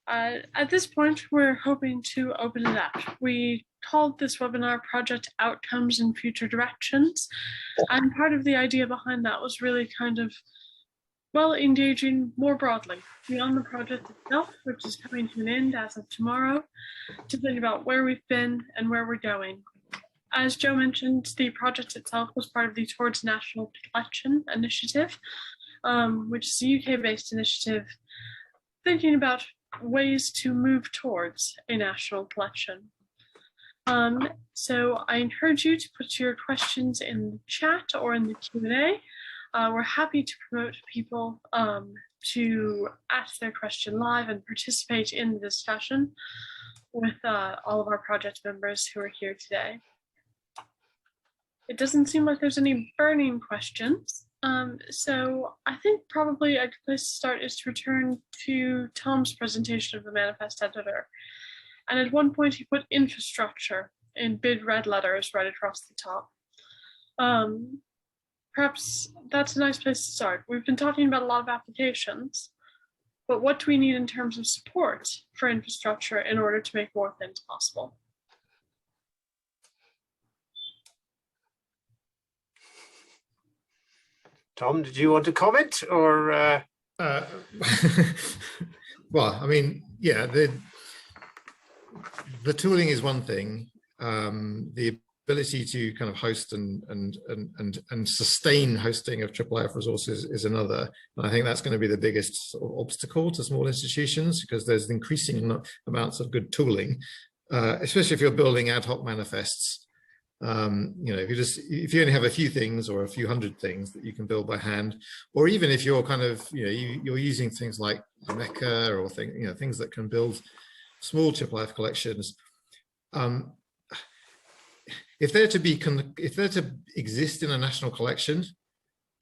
At this point, we're hoping to open it up. We called this webinar Project Outcomes and Future Directions. And part of the idea behind that was really kind of, well, engaging more broadly beyond the project itself, which is coming to an end as of tomorrow, to think about where we've been and where we're going. As Joe mentioned, the project itself was part of the Towards National Collection initiative, which is a UK-based initiative thinking about ways to move towards a national collection. So I encourage you to put your questions in the chat or in the Q&A. We're happy to promote people to ask their question live and participate in the discussion with all of our project members who are here today. It doesn't seem like there's any burning questions. So I think probably a good place to start is to return to Tom's presentation of the manifest editor. And at one point he put infrastructure in big red letters right across the top. Perhaps that's a nice place to start. We've been talking about a lot of applications, but what do we need in terms of support for infrastructure in order to make more things possible? Tom, did you want to comment or? Well, I mean, yeah, the tooling is one thing. The ability to kind of host and sustain hosting of IIIF resources is another. And I think that's going to be the biggest sort of obstacle to small institutions, because there's increasing amounts of good tooling, especially if you're building ad hoc manifests. You know, if you only have a few things or a few hundred things that you can build by hand, or even if you're kind of, you know, you're using things like Mecca or things that can build small IIIF collections. If they're to exist in a national collection,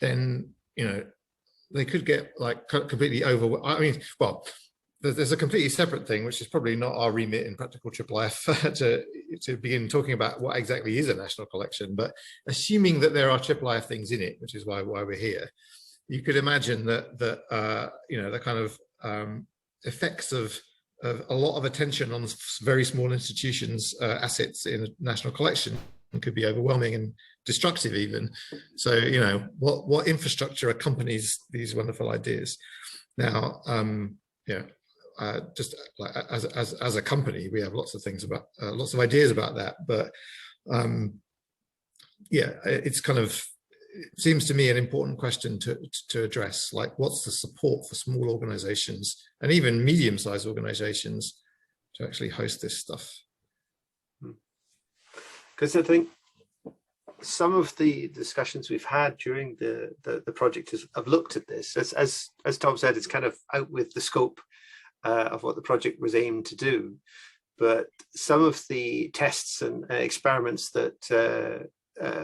then, you know, they could get like completely overwhelmed. I mean, well, there's a completely separate thing, which is probably not our remit in practical IIIF to begin talking about what exactly is a national collection. But assuming that there are IIIF things in it, which is why we're here, you could imagine that you know, the kind of effects of a lot of attention on very small institutions' assets in a national collection could be overwhelming and destructive even. So, you know, what infrastructure accompanies these wonderful ideas? Now, you know, just like as a company, we have lots of things about lots of ideas about that, but yeah, it's kind of, it seems to me an important question to address, like what's the support for small organizations and even medium-sized organizations to actually host this stuff? Because I think some of the discussions we've had during the project have looked at this. As Tom said, it's kind of out with the scope of what the project was aimed to do. But some of the tests and experiments that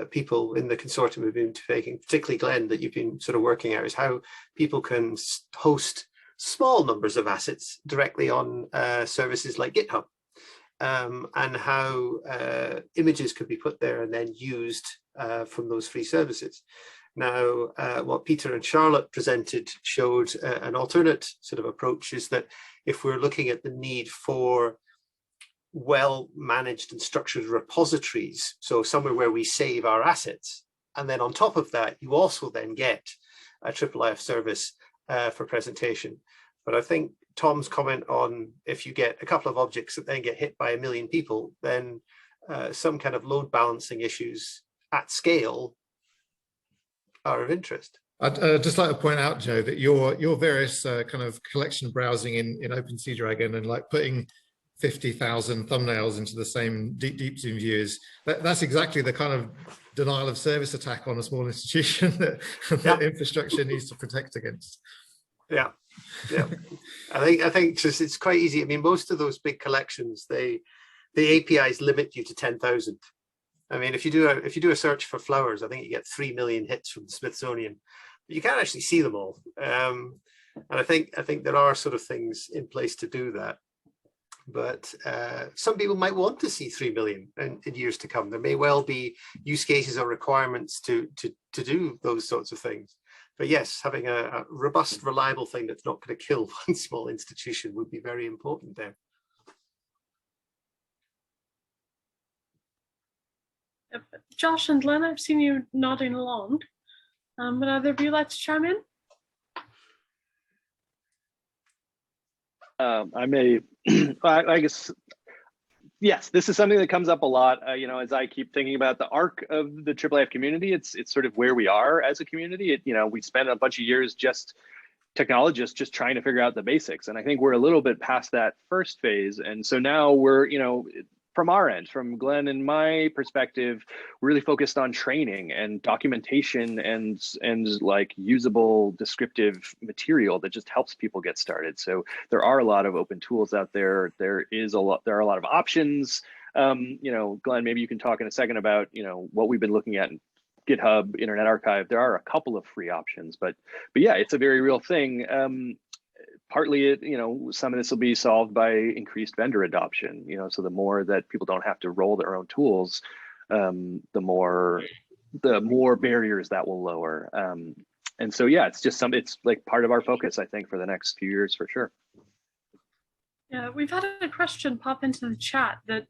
people in the consortium have been taking, particularly Glenn, that you've been sort of working out, is how people can host small numbers of assets directly on services like GitHub, and how images could be put there and then used from those free services. Now, what Peter and Charlotte presented showed an alternate sort of approach, is that if we're looking at the need for well-managed and structured repositories, so somewhere where we save our assets, and then on top of that, you also then get a IIIF service for presentation. But I think Tom's comment on, if you get a couple of objects that then get hit by 1 million people, then some kind of load balancing issues at scale are of interest. I'd just like to point out, Joe, that your various kind of collection browsing in OpenSeaDragon and like putting 50,000 thumbnails into the same deep zoom views, that's exactly the kind of denial of service attack on a small institution that infrastructure needs to protect against. Yeah, yeah. I think just it's quite easy. I mean, most of those big collections, the APIs limit you to 10,000. I mean, if you do a search for flowers, I think you get 3 million hits from the Smithsonian, but you can't actually see them all. And I think there are sort of things in place to do that. But some people might want to see 3 million in years to come. There may well be use cases or requirements to do those sorts of things. But yes, having a robust, reliable thing that's not going to kill one small institution would be very important there. Josh and Glenn, I've seen you nodding along. Would either of you like to chime in? I may, I guess, yes, this is something that comes up a lot. You know, as I keep thinking about the arc of the IIIF community, it's sort of where we are as a community. You know, we spent a bunch of years technologists just trying to figure out the basics. And I think we're a little bit past that first phase. And so now we're, you know, from our end, from Glenn and my perspective, really focused on training and documentation and like usable descriptive material that just helps people get started. So there are a lot of open tools out there. There are a lot of options. You know, Glenn, maybe you can talk in a second about, you know, what we've been looking at in GitHub, Internet Archive. There are a couple of free options, but yeah, it's a very real thing. Partly, you know, some of this will be solved by increased vendor adoption, you know, so the more that people don't have to roll their own tools, the more barriers that will lower. And so, yeah, it's like part of our focus, I think, for the next few years, for sure. Yeah, we've had a question pop into the chat that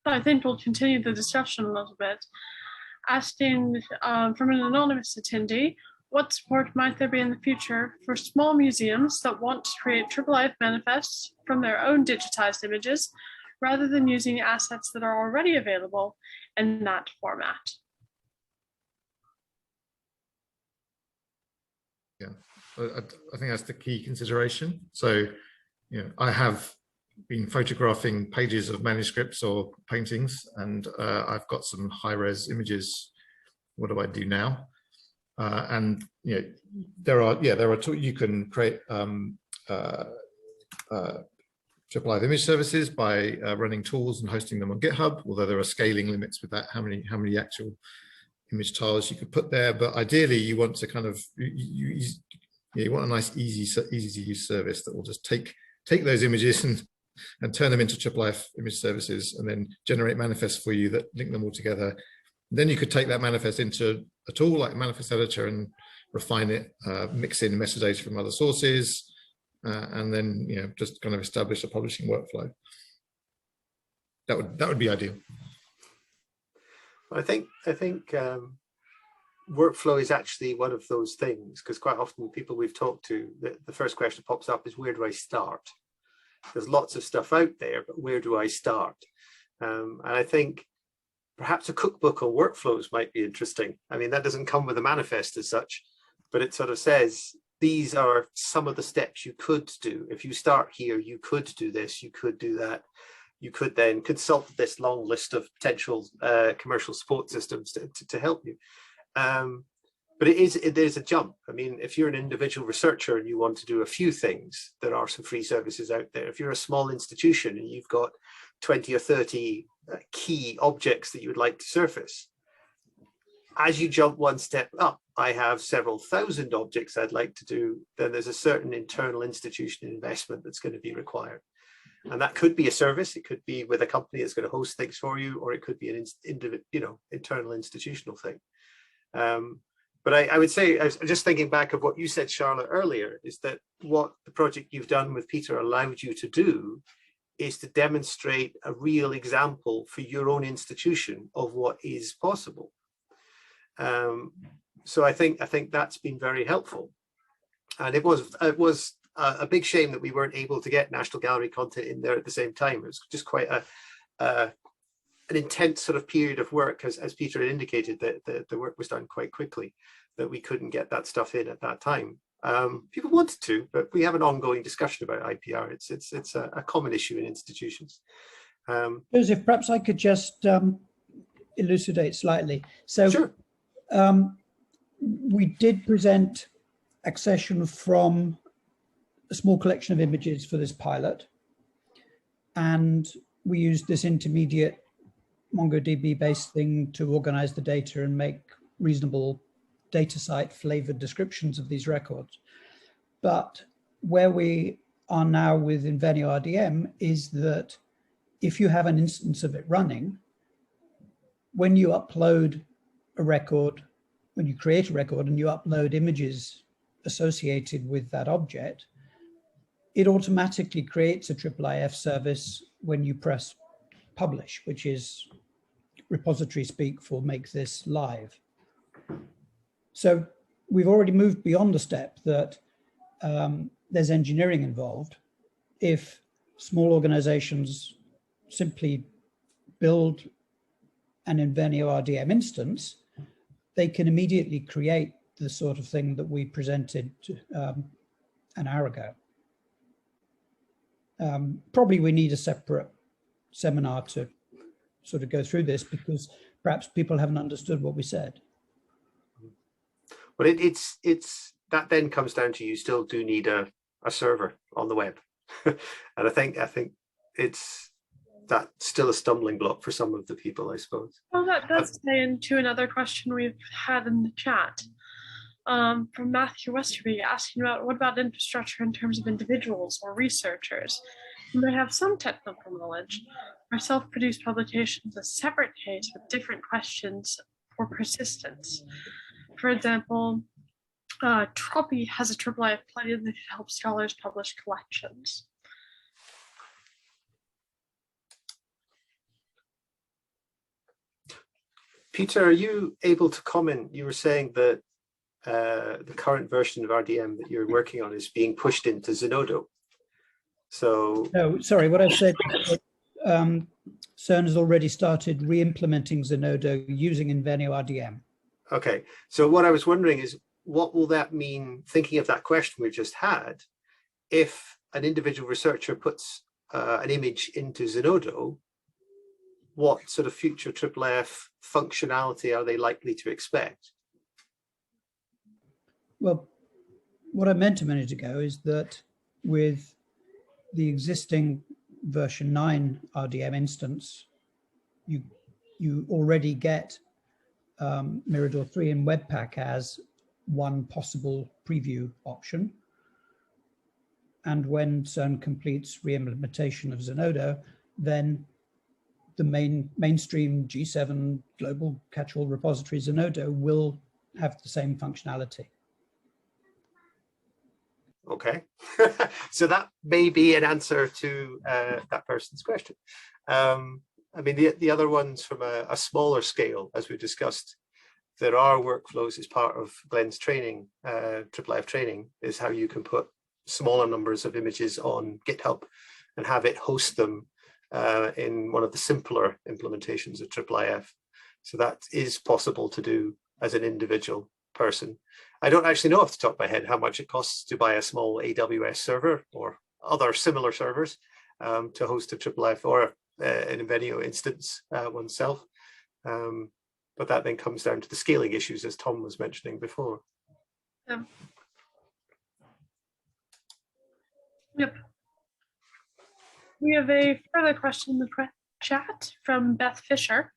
I think will continue the discussion a little bit, asking from an anonymous attendee, what support might there be in the future for small museums that want to create IIIF manifests from their own digitized images, rather than using assets that are already available in that format? Yeah, I think that's the key consideration. So, you know, I have been photographing pages of manuscripts or paintings, and I've got some high-res images. What do I do now? And you know, there are tools you can create IIIF image services by running tools and hosting them on GitHub. Although there are scaling limits with that, how many actual image tiles you could put there. But ideally, you want to kind of you want a nice, easy to use service that will just take those images and turn them into IIIF image services, and then generate manifests for you that link them all together. Then you could take that manifest into a tool like Manifest Editor and refine it, mix in metadata from other sources, and then, you know, just kind of establish a publishing workflow. That would be ideal. I think workflow is actually one of those things, because quite often people we've talked to, the first question pops up is, where do I start? There's lots of stuff out there, but where do I start? And I think perhaps a cookbook on workflows might be interesting. I mean, that doesn't come with a manifest as such, but it sort of says, these are some of the steps you could do. If you start here, you could do this, you could do that. You could then consult this long list of potential commercial support systems to help you. But there's a jump. I mean, if you're an individual researcher and you want to do a few things, there are some free services out there. If you're a small institution and you've got 20 or 30 key objects that you would like to surface, as you jump one step up, I have several thousand objects I'd like to do, then there's a certain internal institution investment that's going to be required. And that could be a service, it could be with a company that's going to host things for you, or it could be an internal institutional thing. But I would say, I was just thinking back of what you said, Charlotte, earlier, is that what the project you've done with Peter allowed you to do is to demonstrate a real example for your own institution of what is possible. So I think that's been very helpful. And it was a big shame that we weren't able to get National Gallery content in there at the same time. It was just quite an intense sort of period of work, as Peter had indicated, that the work was done quite quickly, that we couldn't get that stuff in at that time. People wanted to, but we have an ongoing discussion about IPR. It's a common issue in institutions. Joseph, perhaps I could just elucidate slightly. So sure. We did present accession from a small collection of images for this pilot, and we used this intermediate MongoDB-based thing to organize the data and make reasonable DataCite flavored descriptions of these records. But where we are now with Invenio RDM is that if you have an instance of it running, when you upload a record, when you create a record and you upload images associated with that object, it automatically creates a IIIF service when you press publish, which is repository speak for make this live. So we've already moved beyond the step that there's engineering involved. If small organizations simply build an Invenio RDM instance, they can immediately create the sort of thing that we presented an hour ago. Probably we need a separate seminar to sort of go through this, because perhaps people haven't understood what we said. But it's that then comes down to, you still do need a server on the web. And I think it's that's still a stumbling block for some of the people, I suppose. Well, that does tie into another question we've had in the chat from Matthew Westerby, asking about what about infrastructure in terms of individuals or researchers who may have some technical knowledge. Are self-produced publications a separate case with different questions for persistence? For example, Troppy has a IIIF plugin that can help scholars publish collections. Peter, are you able to comment? You were saying that the current version of RDM that you're working on is being pushed into Zenodo. So no, sorry, what I've said is that CERN has already started re-implementing Zenodo using Invenio RDM. Okay, so what I was wondering is, what will that mean, thinking of that question we've just had, if an individual researcher puts an image into Zenodo, what sort of future IIIF functionality are they likely to expect? Well, what I meant a minute ago is that with the existing version 9 RDM instance, you already get Mirador 3 and Webpack as one possible preview option. And when CERN completes re-implementation of Zenodo, then the mainstream G7 global catch-all repository Zenodo will have the same functionality. Okay, so that may be an answer to that person's question. I mean, the other ones from a smaller scale, as we discussed, there are workflows as part of Glenn's training, IIIF training, is how you can put smaller numbers of images on GitHub and have it host them in one of the simpler implementations of IIIF. So that is possible to do as an individual person. I don't actually know off the top of my head how much it costs to buy a small AWS server or other similar servers to host a IIIF or an Invenio instance oneself. But that then comes down to the scaling issues, as Tom was mentioning before. Yep. We have a further question in the chat from Beth Fisher,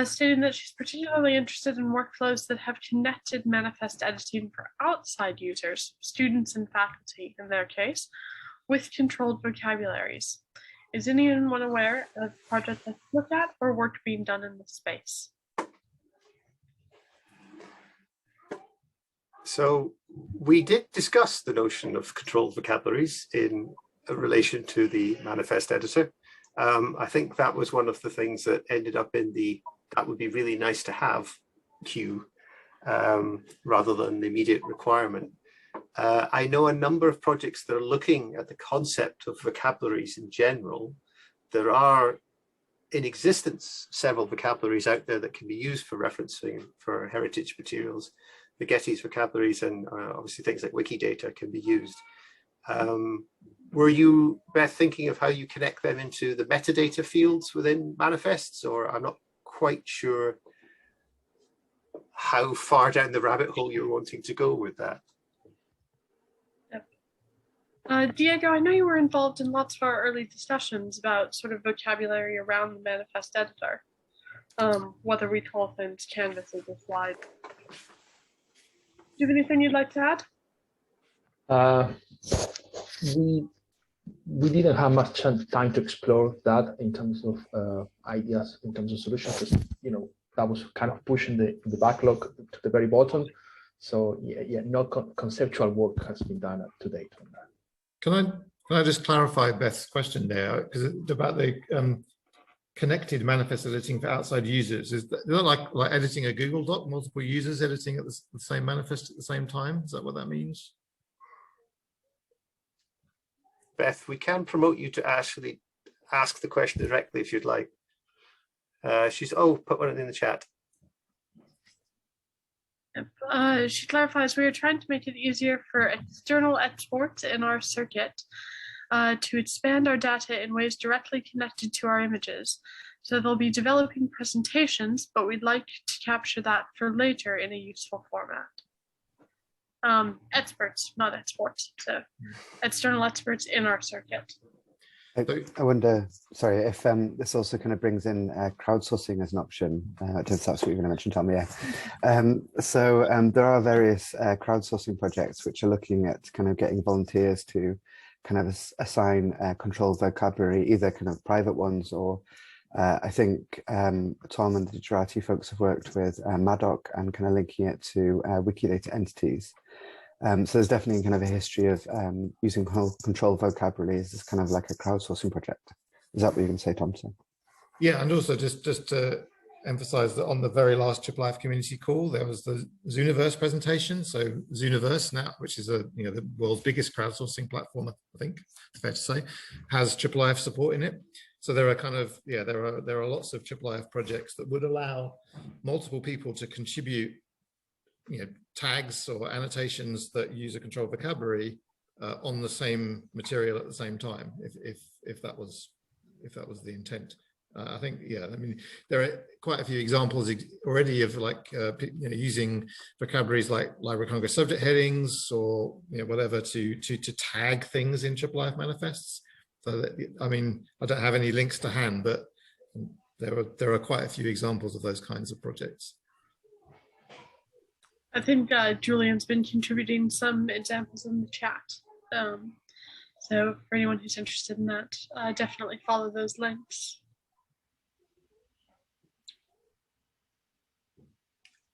stating that she's particularly interested in workflows that have connected manifest editing for outside users, students and faculty in their case, with controlled vocabularies. Is anyone aware of projects to look at or work being done in this space? So we did discuss the notion of controlled vocabularies in relation to the manifest editor. I think that was one of the things that ended up in the that would be really nice to have queue rather than the immediate requirement. I know a number of projects that are looking at the concept of vocabularies in general. There are in existence several vocabularies out there that can be used for referencing for heritage materials. The Getty's vocabularies and obviously things like Wikidata can be used. Were you, Beth, thinking of how you connect them into the metadata fields within manifests, or I'm not quite sure how far down the rabbit hole you're wanting to go with that? Yep. Diego, I know you were involved in lots of our early discussions about sort of vocabulary around the manifest editor, whether we call things canvases or slides. Do you have anything you'd like to add? We didn't have much time to explore that in terms of ideas, in terms of solutions. Because, you know, that was kind of pushing the backlog to the very bottom. So yeah, no conceptual work has been done up to date on that. Can I just clarify Beth's question there? Because about the connected manifest editing for outside users, is that like editing a Google Doc, multiple users editing at the same manifest at the same time? Is that what that means? Beth, we can promote you to actually ask the question directly if you'd like. She's put one in the chat. She clarifies, we are trying to make it easier for external exports in our circuit to expand our data in ways directly connected to our images. So they'll be developing presentations, but we'd like to capture that for later in a useful format. Experts, not exports. So external experts in our circuit. I wonder, sorry, if this also kind of brings in crowdsourcing as an option. I don't know if that's what you're going to mention, Tom. Yeah. There are various crowdsourcing projects which are looking at kind of getting volunteers to kind of assign controlled vocabulary, either kind of private ones or I think Tom and the Digerati folks have worked with Madoc and kind of linking it to Wikidata entities. So there's definitely kind of a history of using controlled vocabulary as kind of like a crowdsourcing project. Is that what you can say, Thompson? Yeah, and also just to emphasize that on the very last IIIF community call, there was the Zooniverse presentation. So Zooniverse now, which is the world's biggest crowdsourcing platform, I think it's fair to say, has IIIF support in it. So there are kind of, there are lots of IIIF projects that would allow multiple people to contribute tags or annotations that use a controlled vocabulary on the same material at the same time, if that was the intent. I think, I mean, there are quite a few examples already of like using vocabularies like Library of Congress subject headings or whatever to tag things in IIIF manifests. So that, I mean, I don't have any links to hand, but there are quite a few examples of those kinds of projects. I think Julian's been contributing some examples in the chat. So for anyone who's interested in that, definitely follow those links.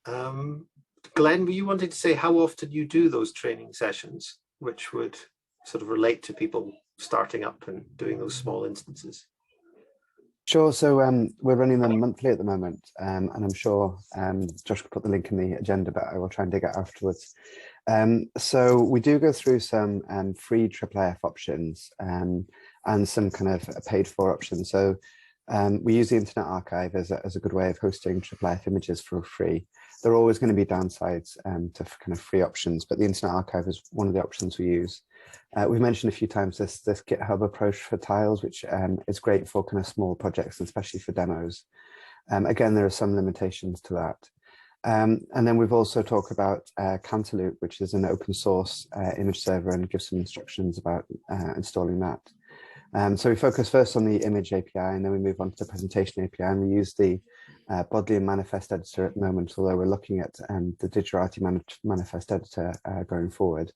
Glenn, were you wanting to say how often you do those training sessions, which would sort of relate to people starting up and doing those small instances? Sure. So we're running them monthly at the moment, and I'm sure Josh could put the link in the agenda, but I will try and dig it afterwards. So we do go through some free IIIF options and some kind of paid for options. So we use the Internet Archive as a good way of hosting IIIF images for free. There are always going to be downsides to kind of free options, but the Internet Archive is one of the options we use. We've mentioned a few times this GitHub approach for tiles, which is great for kind of small projects, especially for demos. Again, there are some limitations to that. And then we've also talked about Cantaloupe, which is an open source image server, and give some instructions about installing that. So we focus first on the image API, and then we move on to the presentation API, and we use the Bodleian manifest editor at the moment, although we're looking at the Digerati manifest editor going forward.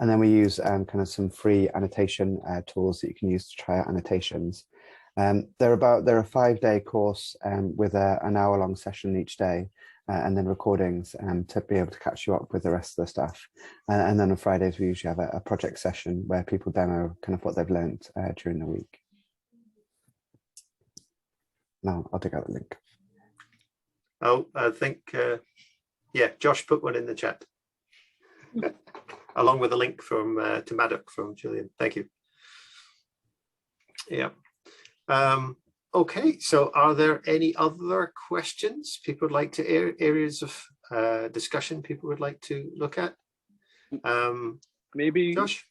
And then we use kind of some free annotation tools that you can use to try out annotations. They're a 5-day course with an hour-long session each day, and then recordings to be able to catch you up with the rest of the stuff. And then on Fridays, we usually have a project session where people demo kind of what they've learned during the week. Now I'll dig out the link. Oh, I think, Josh put one in the chat. Along with a link from to Madoc from Julian. Thank you. Yeah. Okay, so are there any other questions people would like to areas of discussion people would like to look at? Maybe Josh?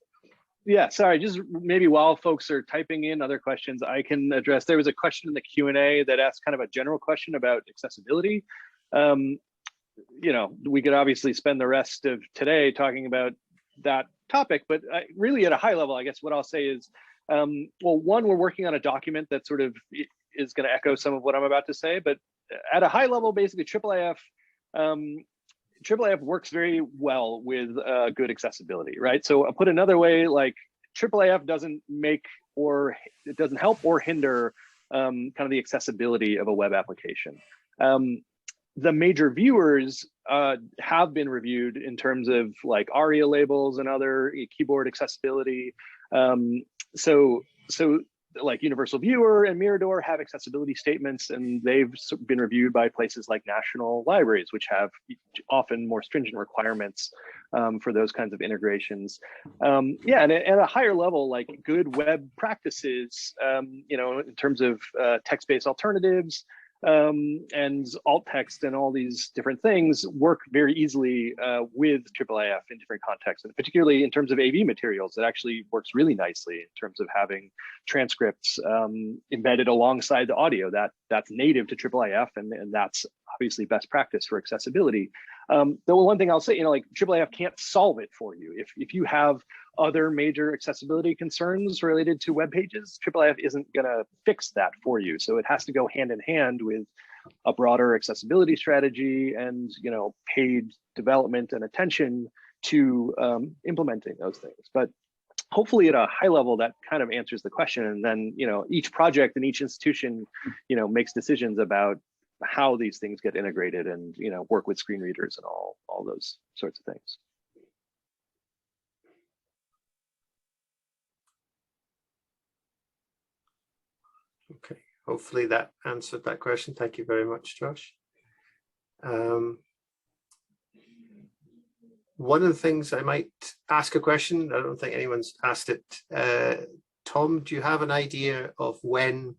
Yeah, sorry, just maybe while folks are typing in other questions, I can address. There was a question in the Q&A that asked kind of a general question about accessibility. We could obviously spend the rest of today talking about that topic, but really at a high level, I guess what I'll say is, well, one, we're working on a document that sort of is going to echo some of what I'm about to say, but at a high level, basically IIIF works very well with good accessibility, right? So I'll put another way, like IIIF doesn't help or hinder kind of the accessibility of a web application. the major viewers have been reviewed in terms of like ARIA labels and other keyboard accessibility. So like Universal Viewer and Mirador have accessibility statements, and they've been reviewed by places like national libraries, which have often more stringent requirements for those kinds of integrations. Yeah, and at a higher level, like good web practices, you know, in terms of text-based alternatives, and alt text and all these different things work very easily with IIIF in different contexts, and particularly in terms of AV materials, it actually works really nicely in terms of having transcripts embedded alongside the audio that's native to IIIF, and that's obviously best practice for accessibility. The one thing I'll say, you know, like IIIF can't solve it for you. If you have other major accessibility concerns related to web pages, IIIF isn't going to fix that for you. So it has to go hand in hand with a broader accessibility strategy and, you know, paid development and attention to implementing those things. But hopefully at a high level, that kind of answers the question. And then, you know, each project and each institution, you know, makes decisions about how these things get integrated and, you know, work with screen readers and all those sorts of things. Okay, hopefully that answered that question. Thank you very much, Josh. One of the things I might ask a question, I don't think anyone's asked it. Tom, do you have an idea of when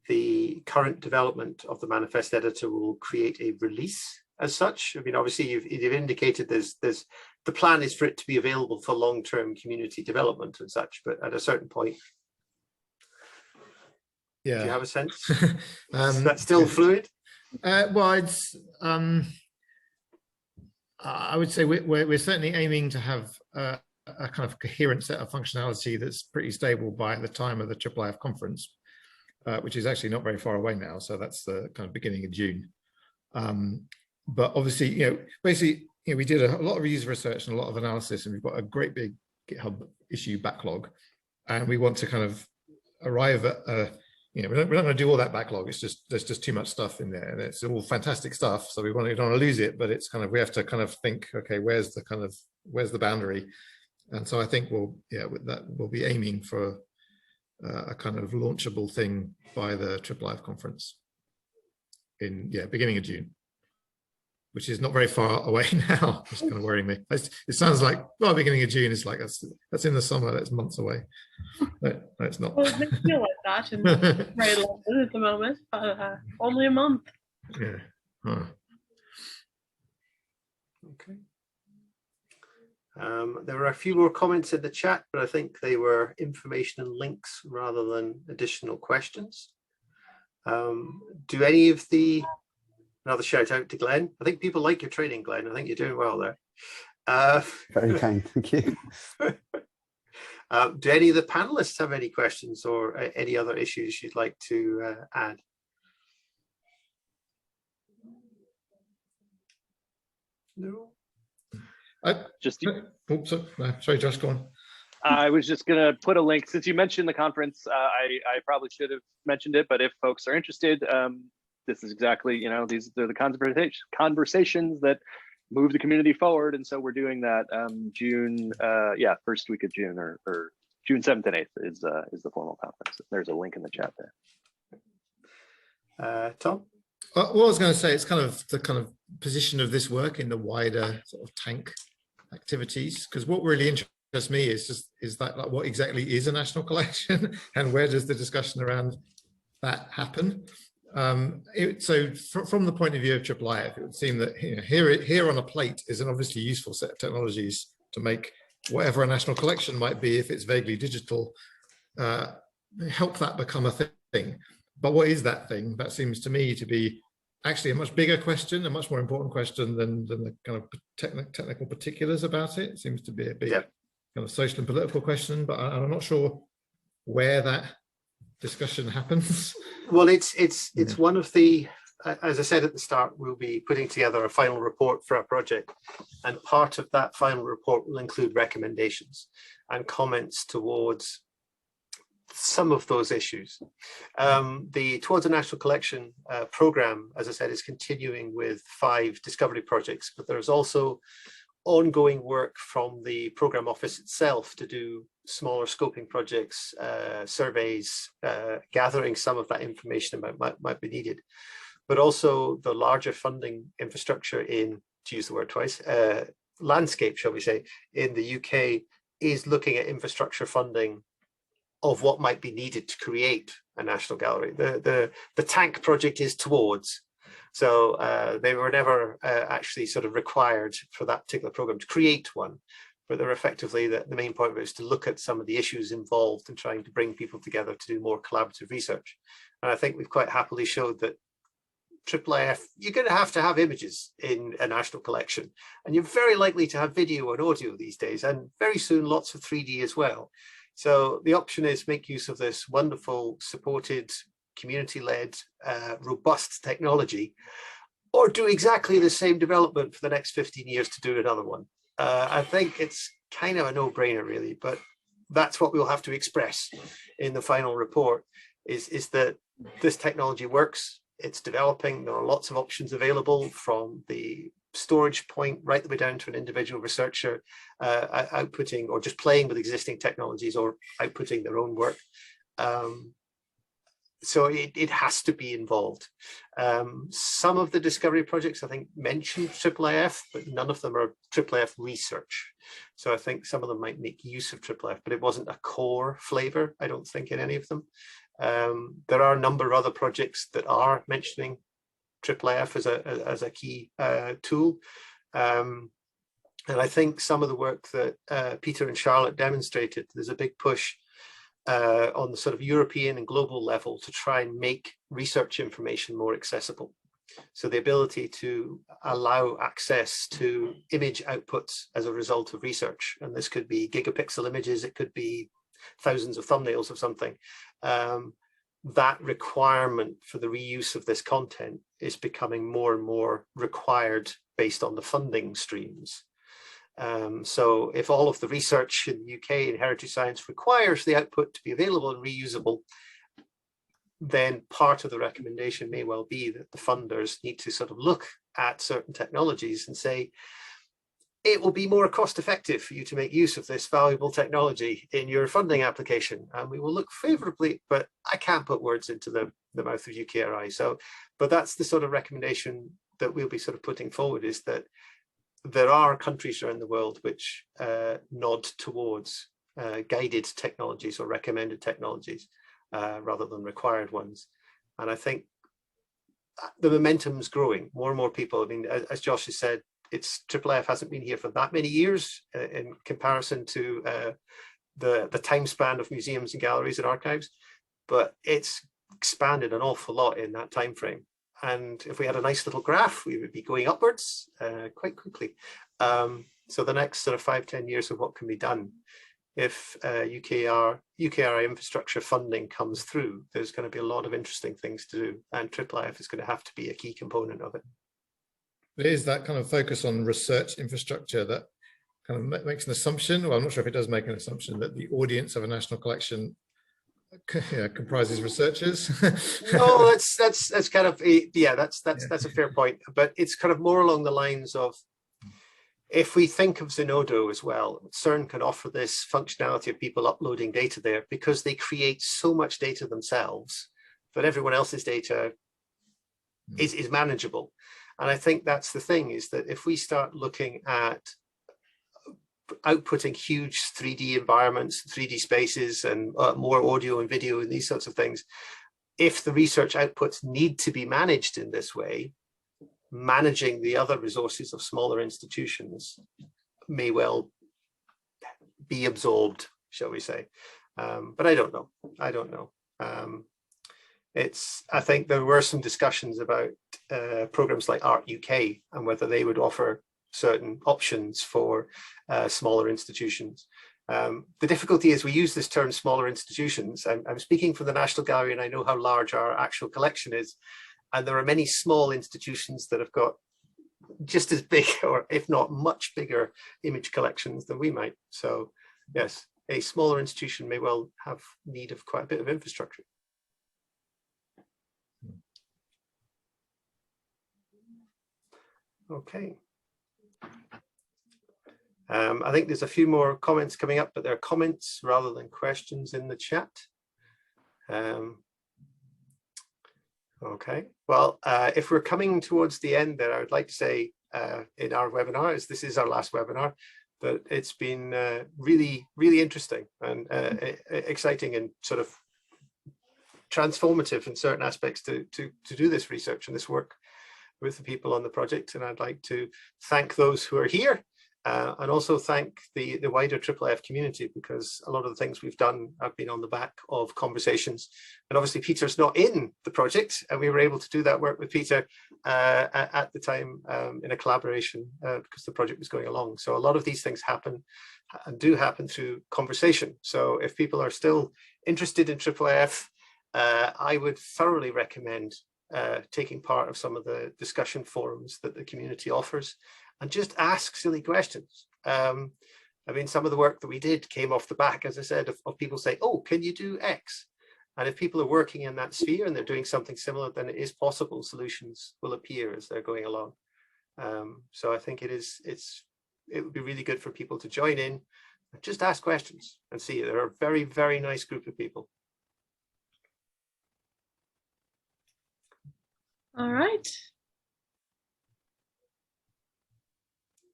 the current development of the manifest editor will create a release as such? I mean, obviously you've indicated there's the plan is for it to be available for long-term community development and such, but at a certain point, yeah, do you have a sense? Is that still fluid? Well, it's I would say we're certainly aiming to have a kind of coherent set of functionality that's pretty stable by the time of the IIIF conference, which is actually not very far away now. So that's the kind of beginning of June. But obviously, you know, basically, you know, we did a lot of user research and a lot of analysis, and we've got a great big GitHub issue backlog, and we want to kind of arrive at you know, we're not going to do all that backlog. It's just there's just too much stuff in there, and it's all fantastic stuff. So we don't want to lose it, but it's kind of, we have to kind of think, okay, where's the boundary? And so I think we'll be aiming for a kind of launchable thing by the IIIF conference in beginning of June, which is not very far away now. It's kind of worrying me. It sounds like, well, beginning of June is like that's in the summer. That's months away. No, it's not. Well, it may feel like that in very London at the moment, but only a month. Yeah. Huh. Okay. There were a few more comments in the chat, but I think they were information and links rather than additional questions. Do any of the, another shout out to Glenn. I think people like your training, Glenn. I think you're doing well there. Very kind, thank you. Do any of the panelists have any questions or any other issues you'd like to add? No. Sorry, Josh, go on. I was just going to put a link, since you mentioned the conference. I probably should have mentioned it, but if folks are interested, this is exactly, you know, they're the conversations that move the community forward. And so we're doing that June, first week of June, or June 7th and 8th is the formal conference. There's a link in the chat there. Tom? What I was going to say, it's kind of the kind of position of this work in the wider sort of tank activities, because what really interests me is that, like, what exactly is a national collection and where does the discussion around that happen? So from the point of view of IIIF, it would seem that, you know, here on a plate is an obviously useful set of technologies to make whatever a national collection might be, if it's vaguely digital, help that become a thing. But what is that thing? That seems to me to be actually a much bigger question, a much more important question than the kind of technical particulars about it. It seems to be a big kind of social and political question, but I'm not sure where that discussion happens. Well, it's one of the, as I said at the start, we'll be putting together a final report for our project, and part of that final report will include recommendations and comments towards some of those issues. The Towards a National Collection program, as I said, is continuing with 5 discovery projects, but there's also ongoing work from the program office itself to do smaller scoping projects, surveys, gathering some of that information about might be needed, but also the larger funding infrastructure in, to use the word twice, landscape, shall we say, in the UK is looking at infrastructure funding of what might be needed to create a national gallery. The tank project is towards, so they were never actually sort of required for that particular program to create one, but they're effectively, the main point of it is to look at some of the issues involved in trying to bring people together to do more collaborative research. And I think we've quite happily showed that IIIF, you're going to have images in a national collection, and you're very likely to have video and audio these days, and very soon lots of 3D as well. So the option is make use of this wonderful, supported, community-led, robust technology, or do exactly the same development for the next 15 years to do another one. I think it's kind of a no-brainer, really, but that's what we'll have to express in the final report, is that this technology works, it's developing, there are lots of options available, from the storage point right the way down to an individual researcher outputting or just playing with existing technologies or outputting their own work. So it has to be involved. Some of the discovery projects, I think, mentioned IIIF, but none of them are IIIF research. So I think some of them might make use of IIIF, but it wasn't a core flavor, I don't think, in any of them. There are a number of other projects that are mentioning IIIF as a key tool. And I think some of the work that Peter and Charlotte demonstrated, there's a big push on the sort of European and global level to try and make research information more accessible. So the ability to allow access to image outputs as a result of research. And this could be gigapixel images, it could be thousands of thumbnails of something. That requirement for the reuse of this content is becoming more and more required based on the funding streams. So if all of the research in the UK in heritage science requires the output to be available and reusable, then part of the recommendation may well be that the funders need to sort of look at certain technologies and say, it will be more cost effective for you to make use of this valuable technology in your funding application, and we will look favorably, but I can't put words into the mouth of UKRI. So, but that's the sort of recommendation that we'll be sort of putting forward, is that there are countries around the world which nod towards guided technologies or recommended technologies rather than required ones. And I think the momentum's growing. More and more people, I mean, as Josh has said, IIIF hasn't been here for that many years in comparison to the time span of museums and galleries and archives, but it's expanded an awful lot in that time frame. And if we had a nice little graph, we would be going upwards quite quickly. So the next sort of 5-10 years of what can be done, if UKRI infrastructure funding comes through, there's going to be a lot of interesting things to do, and IIIF is going to have to be a key component of it. It is that kind of focus on research infrastructure that kind of makes an assumption, well, I'm not sure if it does make an assumption, that the audience of a national collection comprises researchers. No, that's kind of that's a fair point, but it's kind of more along the lines of, if we think of Zenodo as well, CERN can offer this functionality of people uploading data there because they create so much data themselves that everyone else's data is manageable. And I think that's the thing, is that if we start looking at outputting huge 3D environments, 3D spaces, and more audio and video and these sorts of things, if the research outputs need to be managed in this way, managing the other resources of smaller institutions may well be absorbed, shall we say. But I don't know. I think there were some discussions about programs like Art UK and whether they would offer certain options for smaller institutions. The difficulty is we use this term smaller institutions. I'm speaking for the National Gallery, and I know how large our actual collection is. And there are many small institutions that have got just as big, or if not much bigger, image collections than we might. So yes, a smaller institution may well have need of quite a bit of infrastructure. Okay. I think there's a few more comments coming up, but they're comments rather than questions in the chat. Okay, well, if we're coming towards the end there, I would like to say in our webinar, as this is our last webinar, that it's been really, really interesting and exciting and sort of transformative in certain aspects to do this research and this work with the people on the project. And I'd like to thank those who are here and also thank the wider IIIF community, because a lot of the things we've done have been on the back of conversations. And obviously Peter's not in the project, and we were able to do that work with Peter at the time in a collaboration because the project was going along. So a lot of these things happen and do happen through conversation. So if people are still interested in IIIF, I would thoroughly recommend taking part of some of the discussion forums that the community offers, and just ask silly questions. I mean, some of the work that we did came off the back, as I said, of people saying, oh, can you do X? And if people are working in that sphere and they're doing something similar, then it is possible solutions will appear as they're going along. So I think it would be really good for people to join in, and just ask questions and see. They're a very, very nice group of people. All right.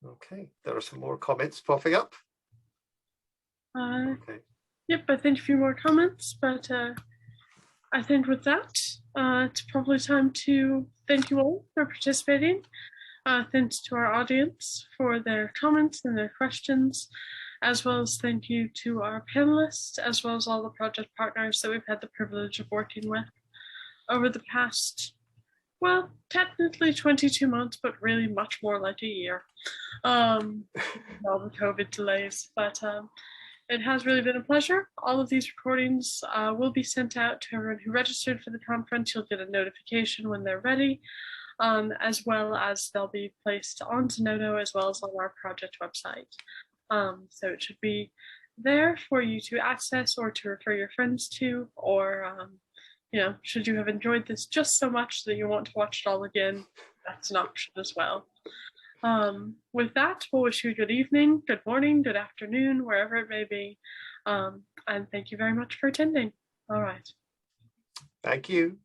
Okay, there are some more comments popping up. Okay. Yep, I think a few more comments, but I think with that, it's probably time to thank you all for participating. Thanks to our audience for their comments and their questions, as well as thank you to our panelists, as well as all the project partners that we've had the privilege of working with over the past, well, technically 22 months, but really much more like a year. All the COVID delays, but it has really been a pleasure. All of these recordings will be sent out to everyone who registered for the conference. You'll get a notification when they're ready, as well as they'll be placed on Zenodo as well as on our project website. So it should be there for you to access or to refer your friends to, or you know, should you have enjoyed this just so much that you want to watch it all again, that's an option as well. With that, we'll wish you a good evening, good morning, good afternoon, wherever it may be. And thank you very much for attending. All right. Thank you.